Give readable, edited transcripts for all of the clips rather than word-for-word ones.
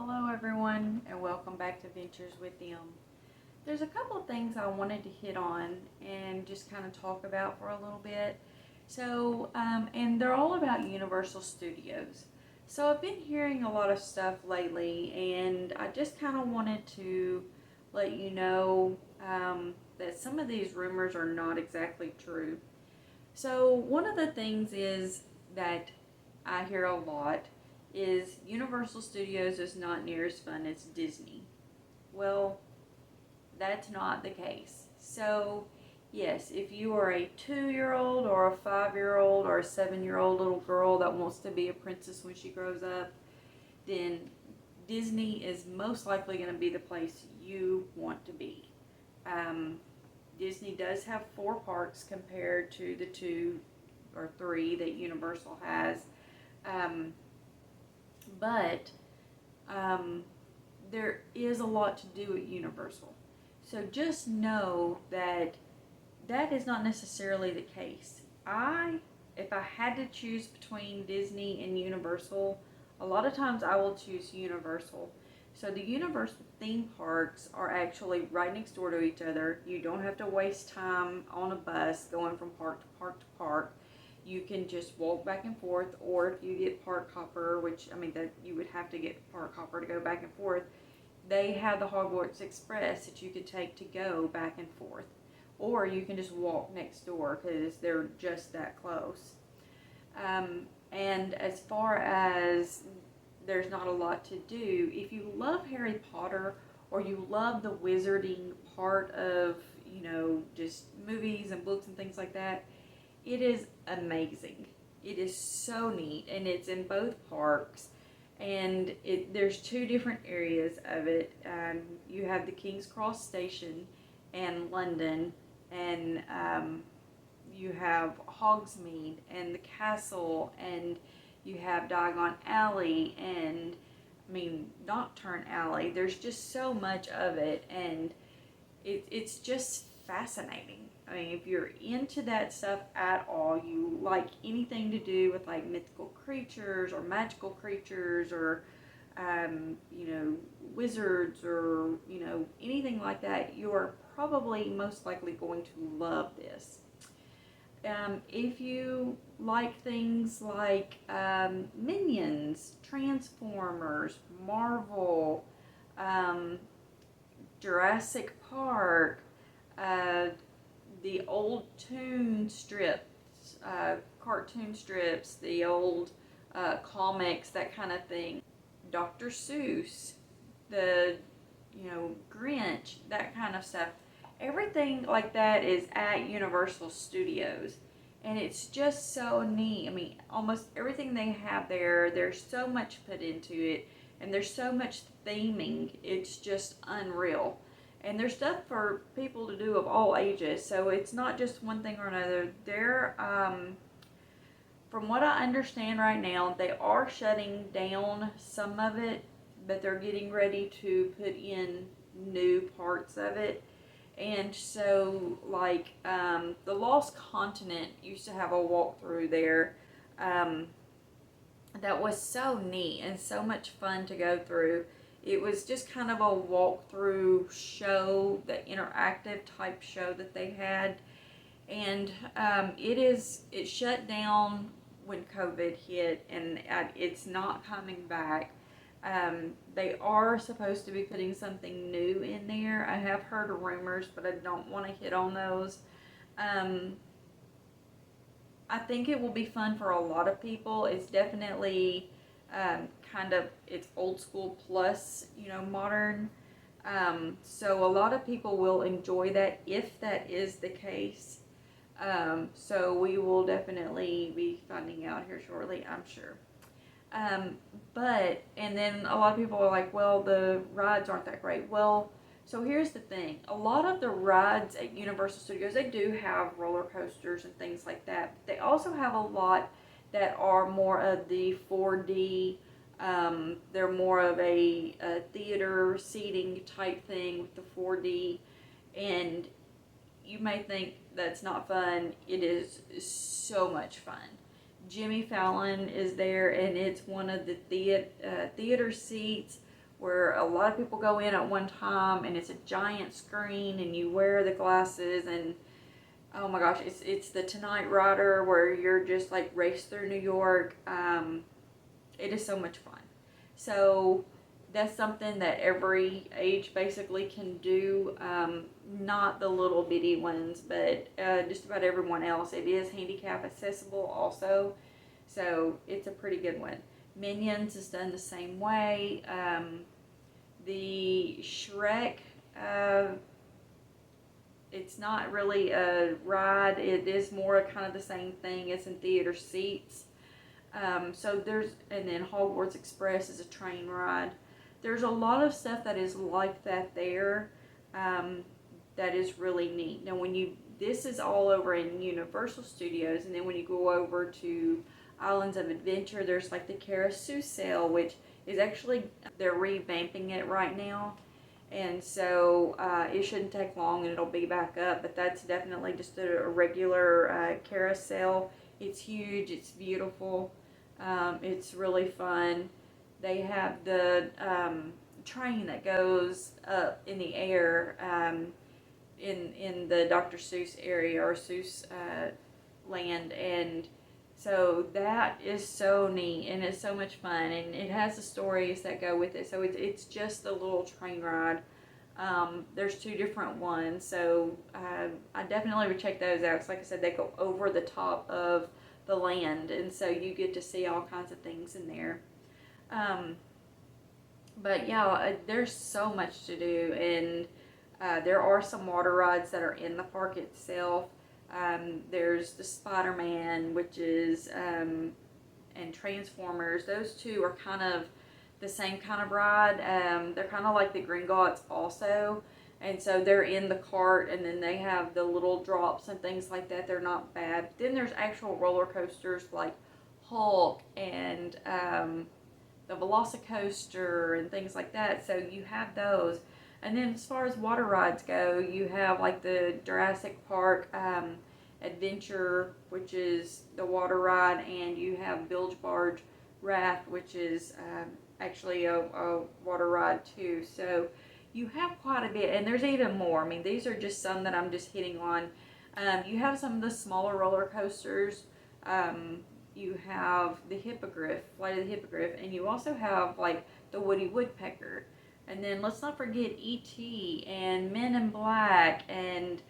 Hello everyone and welcome back to Ventures with Them. There's a couple of things I wanted to hit on and just kind of talk about for a little bit. And they're all about Universal Studios. So I've been hearing a lot of stuff lately and I just kind of wanted to let you know that some of these rumors are not exactly true. So one of the things is that I hear a lot is Universal Studios is not near as fun as Disney. Well, that's not the case. So, yes, if you are a 2 year old or a 5 year old or a 7 year old little girl that wants to be a princess when she grows up, then Disney is most likely going to be the place you want to be. Um, Disney does have 4 parks compared to the 2 or 3 that Universal has. Um, but there is a lot to do at Universal. So just know that that is not necessarily the case. If I had to choose between Disney and Universal, a lot of times I will choose Universal. So the Universal theme parks are actually right next door to each other. You don't have to waste time on a bus going from park to park to park. You can just walk back and forth, or if you get park hopper, which I mean that you would have to get park hopper to go back and forth, they have the Hogwarts Express that you could take to go back and forth, or you can just walk next door because they're just that close. And as far as there's not a lot to do, if you love Harry Potter or you love the wizarding part of just movies and books and things like that, it is amazing. It is so neat, and it's in both parks. And there's 2 different areas of it. You have the King's Cross Station and London, and you have Hogsmeade and the castle, and you have Diagon Alley, and I mean Nocturne Alley. There's just so much of it, and it's just fascinating. I mean, if you're into that stuff at all, you like anything to do with like mythical creatures or magical creatures or, wizards or, anything like that, you're probably most likely going to love this. If you like things like Minions, Transformers, Marvel, um, Jurassic Park, the old cartoon strips, the old comics, that kind of thing. Dr. Seuss, the Grinch, that kind of stuff. Everything like that is at Universal Studios, and it's just so neat. I mean, almost everything they have there, there's so much put into it, and there's so much theming. It's just unreal. And there's stuff for people to do of all ages, so it's not just one thing or another. From what I understand right now, they are shutting down some of it, but they're getting ready to put in new parts of it. And so, like, the Lost Continent used to have a walkthrough there. That was so neat and so much fun to go through. It was just kind of a walkthrough show, the interactive type show that they had, and it shut down when COVID hit, and it's not coming back. They are supposed to be putting something new in there. I have heard rumors, but I don't want to hit on those. I think it will be fun for a lot of people. It's definitely it's old school plus modern. So a lot of people will enjoy that if that is the case. So we will definitely be finding out here shortly, I'm sure. And then a lot of people are like, well, the rides aren't that great. Well, so here's the thing. A lot of the rides at Universal Studios, they do have roller coasters and things like that. But they also have a lot that are more of the 4D. They're more of a theater seating type thing with the 4D. And you may think that's not fun. It is so much fun. Jimmy Fallon is there, and it's one of the theater seats where a lot of people go in at one time, and it's a giant screen, and you wear the glasses, and oh my gosh, it's the Tonight Rider where you're just like race through New York. It is so much fun. So that's something that every age basically can do. Not the little bitty ones, but just about everyone else. It is handicap accessible also, so it's a pretty good one. Minions is done the same way. The Shrek, it's not really a ride. It is more kind of the same thing. It's in theater seats. So there's, and then Hogwarts Express is a train ride. There's a lot of stuff that is like that there, that is really neat. Now this is all over in Universal Studios, and then when you go over to Islands of Adventure, there's like the Carousel, which is actually, they're revamping it right now. And so it shouldn't take long and it'll be back up, but that's definitely just a regular carousel. It's huge, it's beautiful, it's really fun. They have the train that goes up in the air in the Dr. Seuss area, or Seuss land, and so that is so neat, and it's so much fun, and it has the stories that go with it. So it's just a little train ride. There's two different ones, so I definitely would check those out. 'Cause like I said, they go over the top of the land, and so you get to see all kinds of things in there. But yeah, there's so much to do, and there are some water rides that are in the park itself. There's the Spider-Man, which is, and Transformers. Those two are kind of the same kind of ride. They're kind of like the Gringotts also. And so they're in the cart, and then they have the little drops and things like that. They're not bad. But then there's actual roller coasters like Hulk and the Velocicoaster and things like that. So you have those. And then as far as water rides go, you have like the Jurassic Park Adventure, which is the water ride, and you have Bilge Barge Raft, which is actually a water ride too. So you have quite a bit, and there's even more. I mean, these are just some that I'm just hitting on. You have some of the smaller roller coasters. You have the Hippogriff, Flight of the Hippogriff, and you also have like the Woody Woodpecker. And then let's not forget E.T. and Men in Black and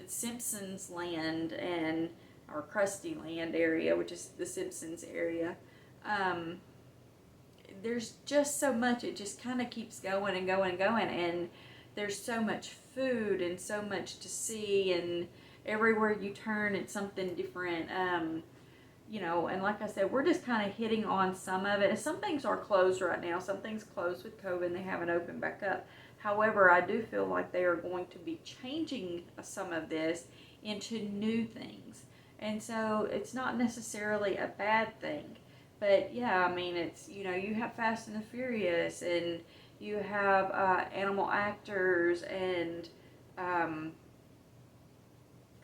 Simpsons Land and or Krusty Land area, which is the Simpsons area. There's just so much. It just kind of keeps going and going and going, and there's so much food and so much to see, and everywhere you turn it's something different. You know, and like I said, we're just kind of hitting on some of it. And some things are closed right now. Some things closed with COVID and they haven't opened back up. However, I do feel like they are going to be changing some of this into new things. And so it's not necessarily a bad thing. But yeah, I mean, it's, you know, you have Fast and the Furious, and you have animal actors, and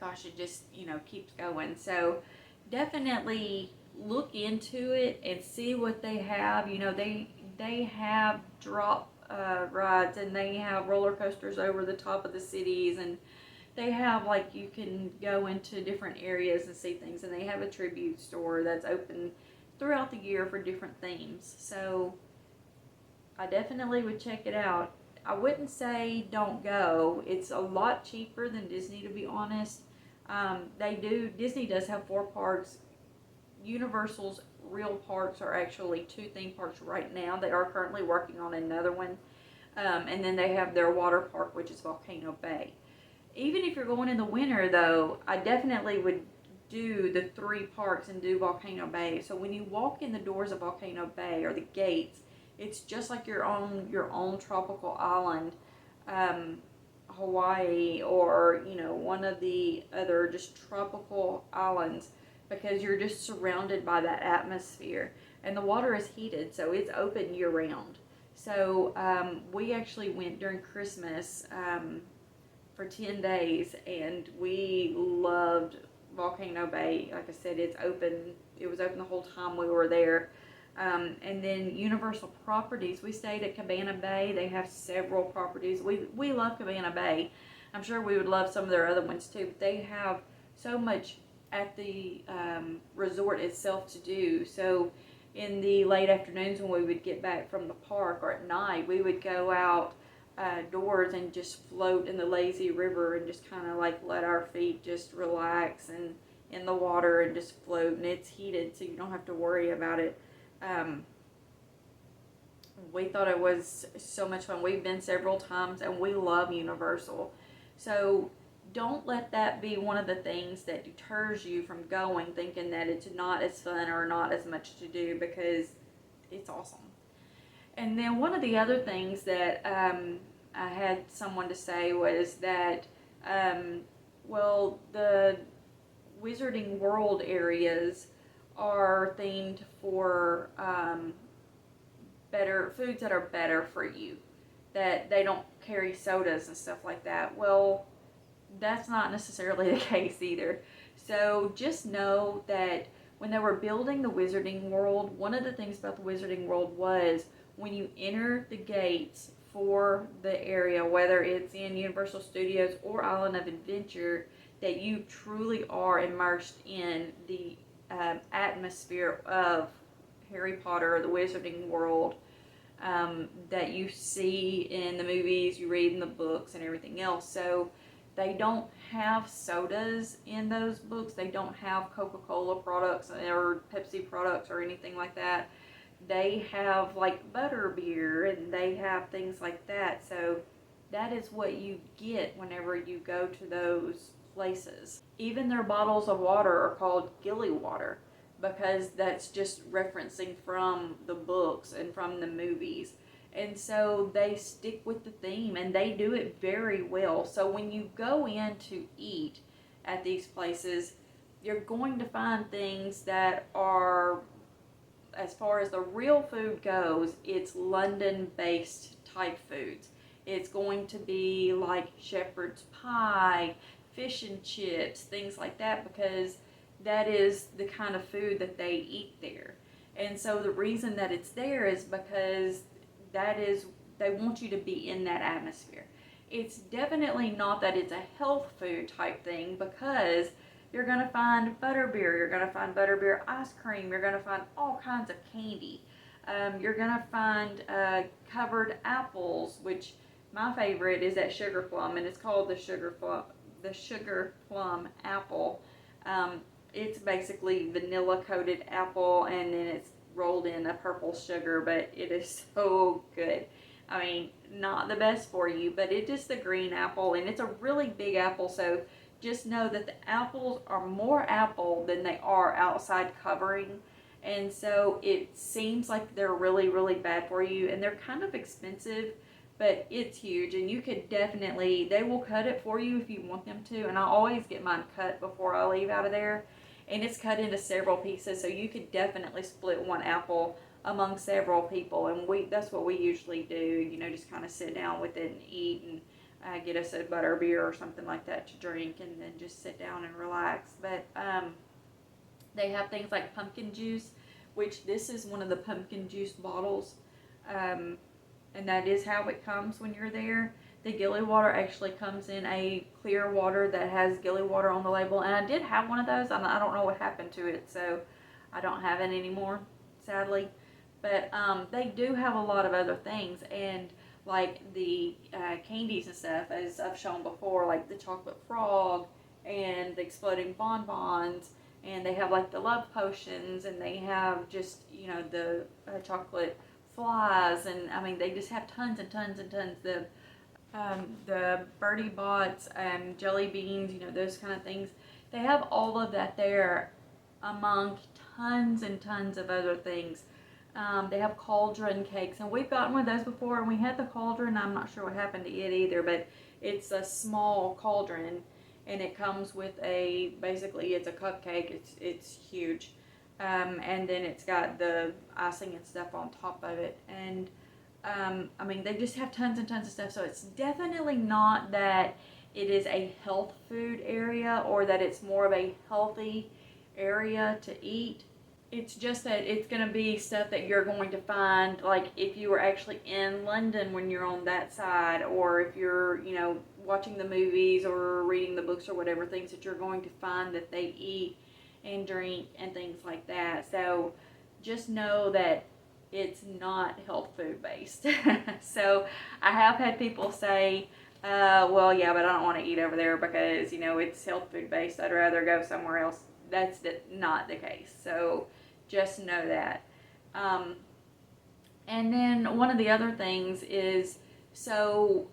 gosh, it just, you know, keeps going. So definitely look into it and see what they have. You know, they have drop rides, and they have roller coasters over the top of the cities, and they have, like, you can go into different areas and see things, and they have a tribute store that's open throughout the year for different themes. So I definitely would check it out. I wouldn't say don't go. It's a lot cheaper than Disney, to be honest. Disney does have 4 parks. Universal's real parks are actually 2 theme parks right now. They are currently working on another one. And then they have their water park, which is Volcano Bay. Even if you're going in the winter, though, I definitely would do the 3 parks and do Volcano Bay. So when you walk in the doors of Volcano Bay, or the gates, it's just like your own tropical island. Hawaii, or, you know, one of the other just tropical islands, because you're just surrounded by that atmosphere, and the water is heated, so it's open year round. So we actually went during Christmas for 10 days, and we loved Volcano Bay. Like I said, it's open. It was open the whole time we were there. And then Universal Properties, we stayed at Cabana Bay. They have several properties. We love Cabana Bay. I'm sure we would love some of their other ones too. But they have so much at the resort itself to do. So in the late afternoons when we would get back from the park, or at night, we would go out doors and just float in the lazy river and just kind of like let our feet just relax and in the water and just float. And it's heated, so you don't have to worry about it. We thought it was so much fun. We've been several times and we love Universal. So don't let that be one of the things that deters you from going, thinking that it's not as fun or not as much to do, because it's awesome. And then one of the other things that I had someone to say was that, well, the Wizarding World areas are themed for better foods that are better for you, that they don't carry sodas and stuff like that. Well, that's not necessarily the case either. So just know that when they were building the Wizarding World, one of the things about the Wizarding World was when you enter the gates for the area, whether it's in Universal Studios or Island of Adventure, that you truly are immersed in the atmosphere of Harry Potter, the Wizarding World, that you see in the movies, you read in the books, and everything else. So they don't have sodas in those books. They don't have Coca-Cola products or Pepsi products or anything like that. They have like butterbeer and they have things like that. So that is what you get whenever you go to those places. Even their bottles of water are called Gilly water, because that's just referencing from the books and from the movies. And so they stick with the theme and they do it very well. So when you go in to eat at these places, you're going to find things that are, as far as the real food goes, it's London-based type foods. It's going to be like shepherd's pie, fish and chips, things like that, because that is the kind of food that they eat there. And so the reason that it's there is because that is, they want you to be in that atmosphere. It's definitely not that it's a health food type thing, because you're going to find butterbeer, you're going to find butterbeer ice cream, you're going to find all kinds of candy. You're going to find covered apples, which my favorite is that sugar plum, and it's called the sugar plum apple. It's basically vanilla coated apple, and then it's rolled in a purple sugar, but it is so good. I mean, not the best for you, but it's just the green apple, and it's a really big apple, so just know that the apples are more apple than they are outside covering, and so it seems like they're really, really bad for you, and they're kind of expensive, but it's huge, and you could definitely, they will cut it for you if you want them to, and I always get mine cut before I leave out of there. And it's cut into several pieces, so you could definitely split one apple among several people. And that's what we usually do, you know, just kind of sit down with it and eat, and get us a butterbeer or something like that to drink, and then just sit down and relax. But they have things like pumpkin juice, which this is one of the pumpkin juice bottles, and that is how it comes when you're there. The Gilly water actually comes in a clear water that has Gilly water on the label. And I did have one of those. I don't know what happened to it, so I don't have it anymore, sadly. But they do have a lot of other things. And like the candies and stuff, as I've shown before, like the chocolate frog and the exploding bonbons. And they have like the love potions. And they have just, you know, the chocolate flies. And I mean, they just have tons and tons and tons of the Birdie Bots and jelly beans, you know, those kind of things. They have all of that there among tons and tons of other things. They have Cauldron Cakes, and we've gotten one of those before, and we had the Cauldron. I'm not sure what happened to it either, but it's a small cauldron, and it comes with basically it's a cupcake. It's huge. And then it's got the icing and stuff on top of it. And I mean, they just have tons and tons of stuff, so it's definitely not that it is a health food area or that it's more of a healthy area to eat. It's just that it's going to be stuff that you're going to find, like if you were actually in London when you're on that side, or if you're, watching the movies or reading the books or whatever, things that you're going to find that they eat and drink and things like that. So just know that it's not health food based. So I have had people say, well, yeah, but I don't want to eat over there because, it's health food based. I'd rather go somewhere else. That's not the case. So just know that. And then one of the other things is, so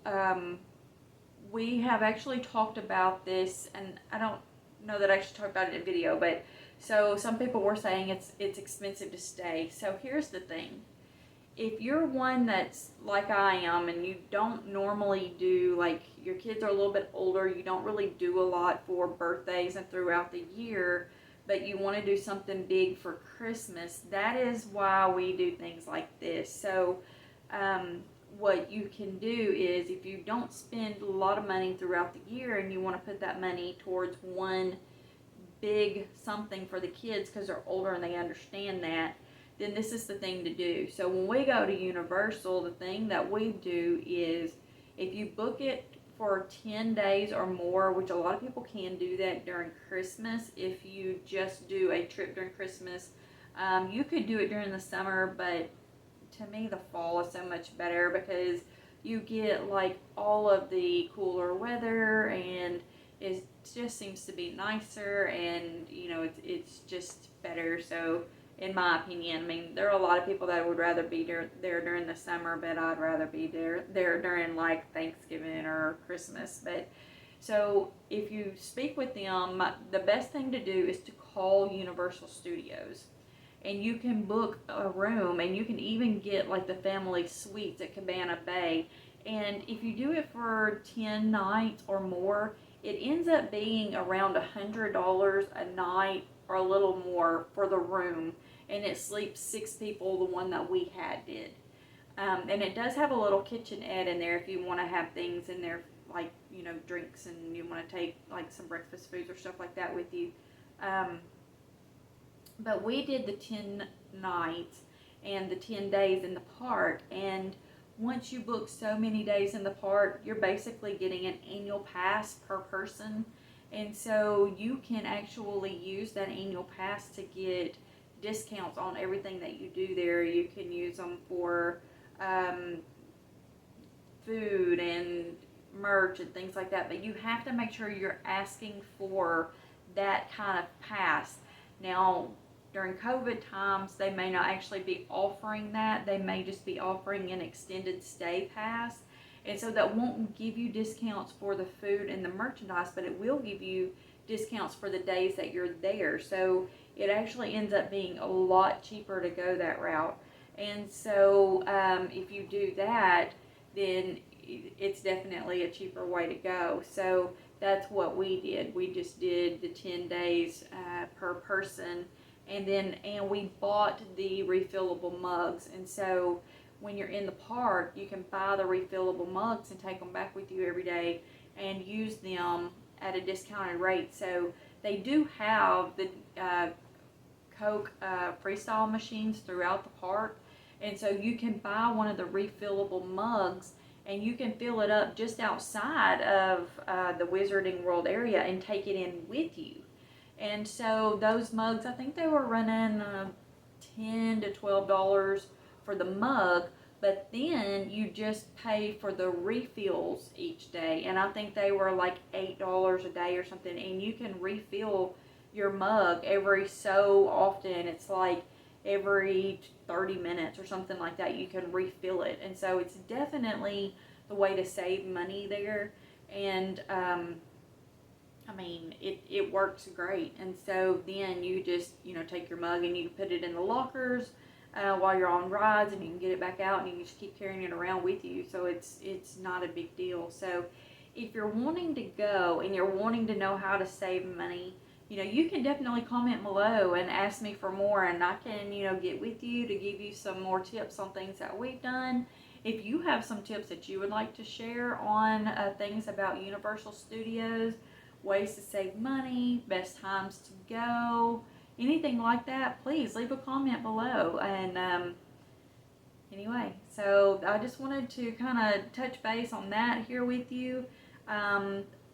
we have actually talked about this, and I don't know that I actually talked about it in video, but so some people were saying it's expensive to stay. So here's the thing. If you're one that's like I am and you don't normally do, like your kids are a little bit older, you don't really do a lot for birthdays and throughout the year, but you want to do something big for Christmas, that is why we do things like this. So what you can do is, if you don't spend a lot of money throughout the year and you want to put that money towards one big something for the kids because they're older and they understand that, then this is the thing to do. So when we go to Universal, the thing that we do is, if you book it for 10 days or more, which a lot of people can do that during Christmas, if you just do a trip during Christmas, you could do it during the summer, but to me the fall is so much better because you get like all of the cooler weather and it just seems to be nicer, and it's just better. So in my opinion, I mean, there are a lot of people that would rather be there during the summer, but I'd rather be there during like Thanksgiving or Christmas. But so if you speak with them, the best thing to do is to call Universal Studios, and you can book a room, and you can even get like the family suites at Cabana Bay. And if you do it for 10 nights or more, it ends up being around $100 a night or a little more for the room, and it sleeps 6 people. The one that we had did, and it does have a little kitchenette in there if you want to have things in there, like drinks, and you want to take like some breakfast foods or stuff like that with you. But we did the 10 nights and the 10 days in the park, and once you book so many days in the park, you're basically getting an annual pass per person. And so you can actually use that annual pass to get discounts on everything that you do there. You can use them for food and merch and things like that. But you have to make sure you're asking for that kind of pass. Now, during COVID times, they may not actually be offering that. They may just be offering an extended stay pass. And so that won't give you discounts for the food and the merchandise, but it will give you discounts for the days that you're there. So it actually ends up being a lot cheaper to go that route. And so if you do that, then it's definitely a cheaper way to go. So that's what we did. We just did the 10 days per person. And we bought the refillable mugs. And so when you're in the park, you can buy the refillable mugs and take them back with you every day and use them at a discounted rate. So they do have the Coke freestyle machines throughout the park. And so you can buy one of the refillable mugs and you can fill it up just outside of the Wizarding World area and take it in with you. And so those mugs, I think they were running $10 to $12 for the mug, but then you just pay for the refills each day. And I think they were like $8 a day or something, and you can refill your mug every so often. It's like every 30 minutes or something like that, you can refill it. And so it's definitely the way to save money there. And I mean, it works great. And so then you just, take your mug and you put it in the lockers while you're on rides, and you can get it back out and you can just keep carrying it around with you. So it's not a big deal. So if you're wanting to go and you're wanting to know how to save money, you can definitely comment below and ask me for more, and I can, get with you to give you some more tips on things that we've done. If you have some tips that you would like to share on things about Universal Studios, ways to save money, best times to go, anything like that, please leave a comment below. And anyway, so I just wanted to kind of touch base on that here with you.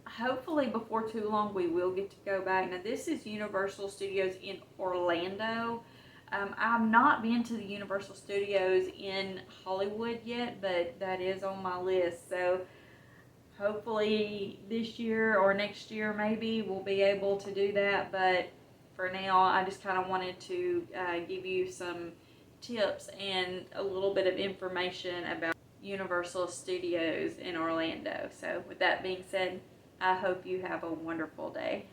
Hopefully before too long we will get to go back. Now this is Universal Studios in Orlando. I've not been to the Universal Studios in Hollywood yet, but that is on my list. So hopefully this year or next year maybe we'll be able to do that. But for now, I just kind of wanted to give you some tips and a little bit of information about Universal Studios in Orlando. So with that being said, I hope you have a wonderful day.